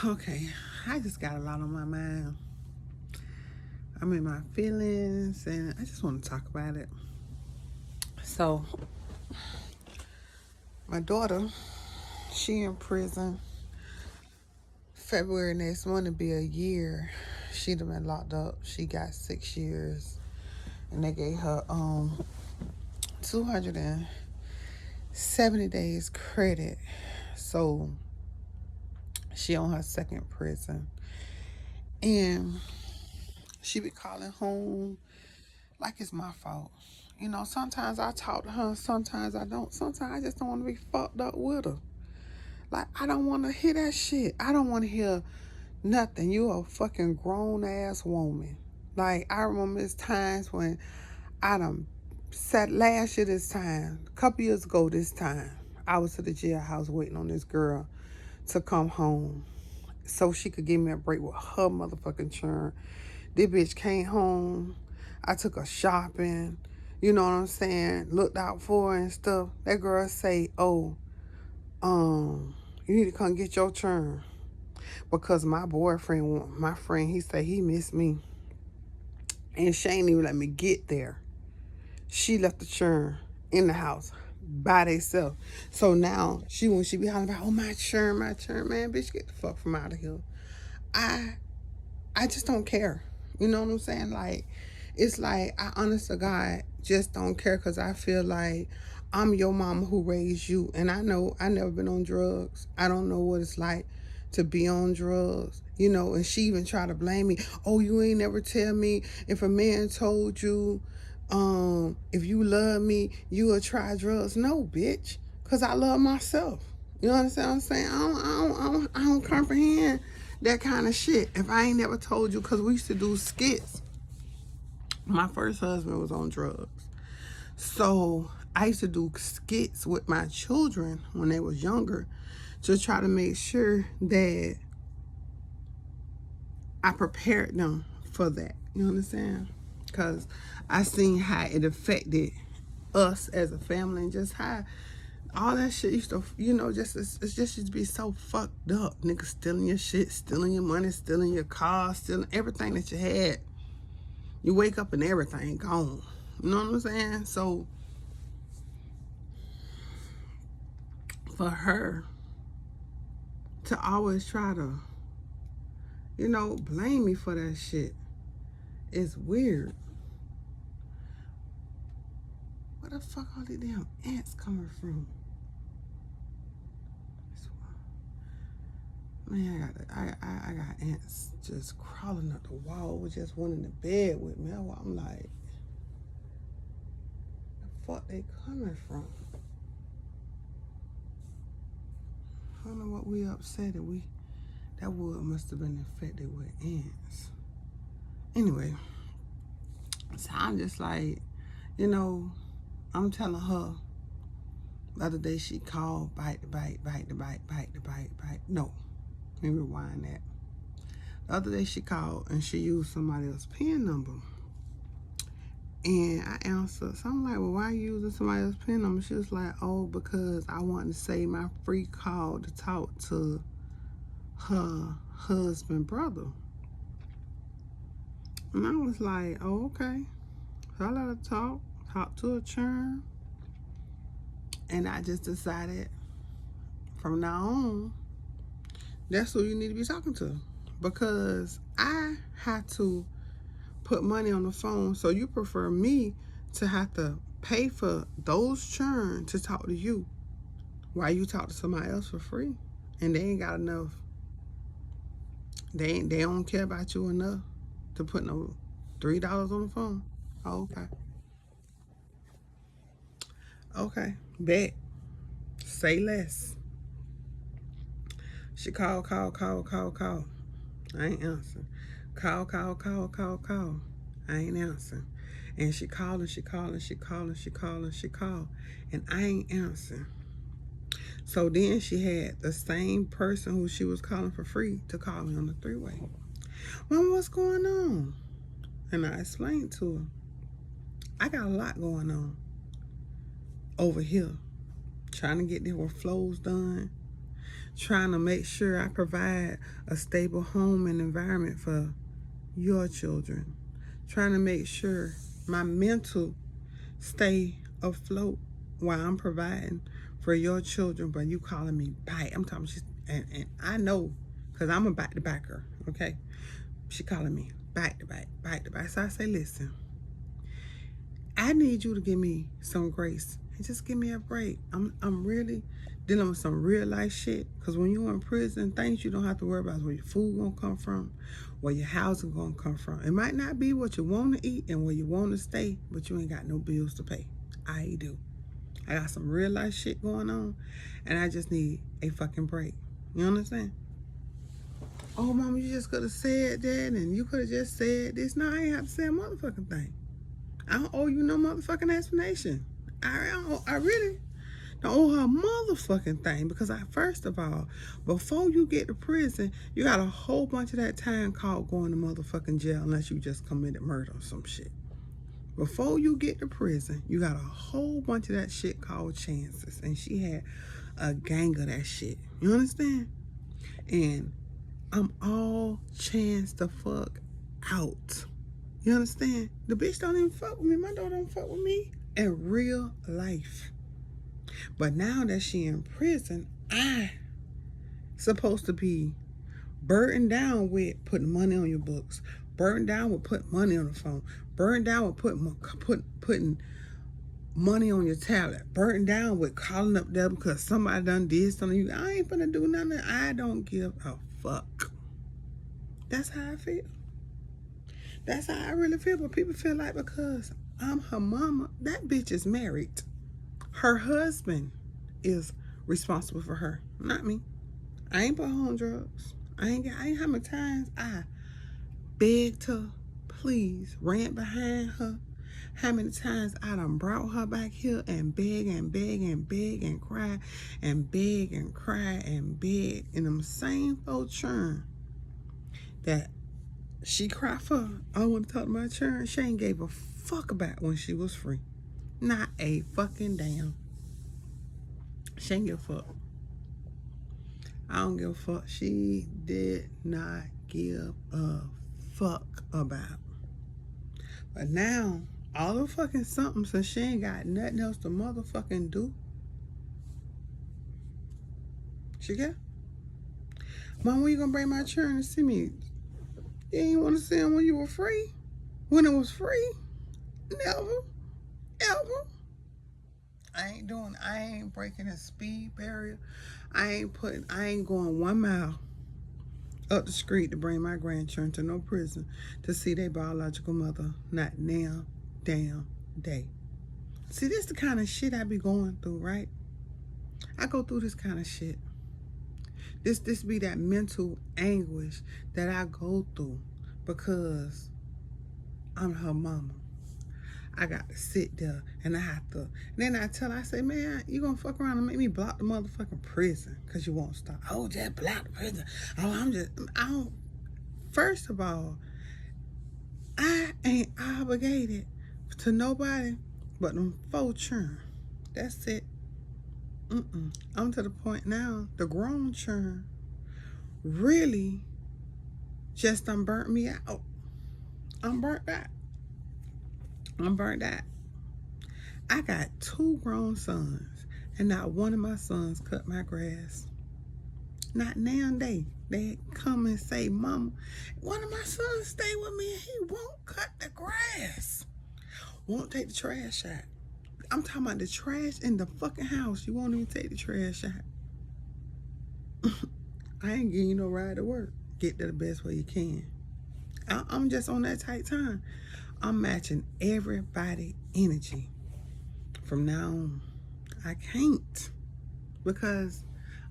Okay, I just got a lot on my mind. I'm in my feelings and I just want to talk about it. So, my daughter, she in prison. February next month will be a year. She'd have been locked up. She got 6 years. And they gave her 270 days credit. So she on her second prison. And she be calling home like it's my fault. You know, sometimes I talk to her, sometimes I don't. Sometimes I just don't want to be fucked up with her. Like, I don't want to hear that shit. I don't want to hear nothing. You a fucking grown ass woman. Like, I remember there's times when I done sat last year this time, a couple years ago this time, I was at the jailhouse waiting on this girl to come home so she could give me a break with her motherfucking churn. This bitch came home. I took her shopping. You know what I'm saying? Looked out for her and stuff. That girl say, "Oh, you need to come get your turn." Because my boyfriend, my friend, he said he missed me. And she ain't even let me get there. She left the churn in the house by themselves. So now when she be hollering about, "Oh, my churn, man, bitch, get the fuck from out of here." I I just don't care. You know what I'm saying? Like, it's like, I honest to God just don't care because I feel like I'm your mama who raised you. And I know I never been on drugs. I don't know what it's like to be on drugs. You know, and she even tried to blame me. "Oh, you ain't never tell me if a man told you, if you love me, you will try drugs." No, bitch. Because I love myself. You understand what I'm saying? I don't comprehend that kind of shit. If I ain't never told you, because we used to do skits. My first husband was on drugs. So I used to do skits with my children when they was younger to try to make sure that I prepared them for that. You understand? Because I seen how it affected us as a family and just how all that shit used to, it's just used to be so fucked up. Niggas stealing your shit, stealing your money, stealing your car, stealing everything that you had. You wake up and everything gone. You know what I'm saying? So for her to always try to, blame me for that shit is weird. Where the fuck all these damn ants coming from? Man, I got ants just crawling up the wall with just one in the bed with me. I'm like, the fuck they coming from? I don't know what we upset that wood must have been infected with ants. Anyway, so I'm just like, I'm telling her the other day she called, bite the bite, bite the bite, bite the bite, bite. No, let me rewind that. The other day she called and she used somebody else's PIN number. And I answered. So I'm like, "Well, why are you using somebody else's PIN number?" She was like, "Oh, because I wanted to save my free call to talk to her husband brother." And I was like, "Oh, okay." So I let her talk to her churn. And I just decided from now on, that's who you need to be talking to. Because I had to put money on the phone. So you prefer me to have to pay for those churn to talk to you while you talk to somebody else for free. And they ain't got enough. They don't care about you enough to put no $3 on the phone. Oh, okay. Okay. Bet. Say less. She call. I ain't answering. Call. I ain't answering. And she calling. And I ain't answering. So then she had the same person who she was calling for free to call me on the three-way. "Mama, what's going on?" And I explained to her, I got a lot going on over here. Trying to get their flows done. trying to make sure I provide a stable home and environment for your children, trying to make sure my mental stay afloat while I'm providing for your children. But you calling me bite. I'm talking she's, and I know because I'm a bite to backer, okay? She calling me bite to bite, bite to bite. So I say, listen, I need you to give me some grace and just give me a break. I'm really dealing with some real life shit. Cause when you're in prison, things you don't have to worry about is where your food gonna come from, where your housing gonna come from. It might not be what you want to eat and where you want to stay, but you ain't got no bills to pay. I do. I got some real life shit going on, and I just need a fucking break. You understand? Oh, mama, you just could have said that, and you could have just said this. No, I ain't have to say a motherfucking thing. I don't owe you no motherfucking explanation. I really don't owe her a motherfucking thing because first of all, before you get to prison, you got a whole bunch of that time called going to motherfucking jail unless you just committed murder or some shit. Before you get to prison, you got a whole bunch of that shit called chances. And she had a gang of that shit. You understand? And I'm all chance to fuck out. You understand? The bitch don't even fuck with me. My daughter don't fuck with me in real life. But now that she in prison, I supposed to be burdened down with putting money on your books, burdened down with putting money on the phone, burdened down with putting money on your tablet, burdened down with calling up there because somebody done did something. You, I ain't finna do nothing. I don't give a fuck. That's how I feel. That's how I really feel. But people feel like because I'm her mama, that bitch is married. Her husband is responsible for her, not me. I ain't put her on drugs. I ain't how many times I begged her, please, ran behind her. How many times I done brought her back here and beg and beg and beg and cry and beg and cry and beg in them same old churn that she cried for. I want to talk to my churn. She ain't gave a fuck about when she was free. Not a fucking damn. She ain't give a fuck. I don't give a fuck. She did not give a fuck about. But now, all the fucking something, so she ain't got nothing else to motherfucking do. She got? Mom, when you gonna bring my children to see me? You ain't want to see them when you were free? When it was free? Never. Ever. I ain't breaking a speed barrier. I ain't going 1 mile up the street to bring my grandchildren to no prison to see their biological mother. Not now, damn day. See, this the kind of shit I be going through, right? I go through this kind of shit. This be that mental anguish that I go through because I'm her mama. I got to sit there and I have to. And then I say, man, you gonna fuck around and make me block the motherfucking prison because you won't stop. Oh, just block the prison. Oh, I don't. First of all, I ain't obligated to nobody but them 4 children. That's it. I'm to the point now, the grown children really just done burnt me out. I'm burnt out. I got 2 grown sons, and not one of my sons cut my grass. Not now they come and say, Mama, one of my sons stay with me and he won't cut the grass. Won't take the trash out. I'm talking about the trash in the fucking house. You won't even take the trash out. I ain't giving you no ride to work. Get there the best way you can. I'm just on that tight time. I'm matching everybody's energy from now on. I can't because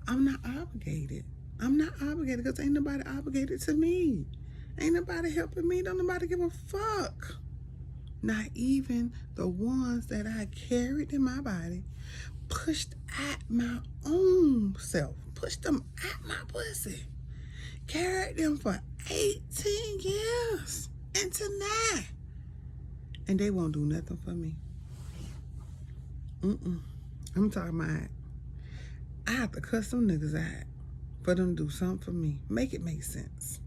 I'm not obligated. I'm not obligated because ain't nobody obligated to me. Ain't nobody helping me. Don't nobody give a fuck. Not even the ones that I carried in my body, pushed at my own self, pushed them at my pussy, carried them for 18 years into now. And they won't do nothing for me. I'm talking about, I have to cuss some niggas out. for them to do something for me. Make it make sense.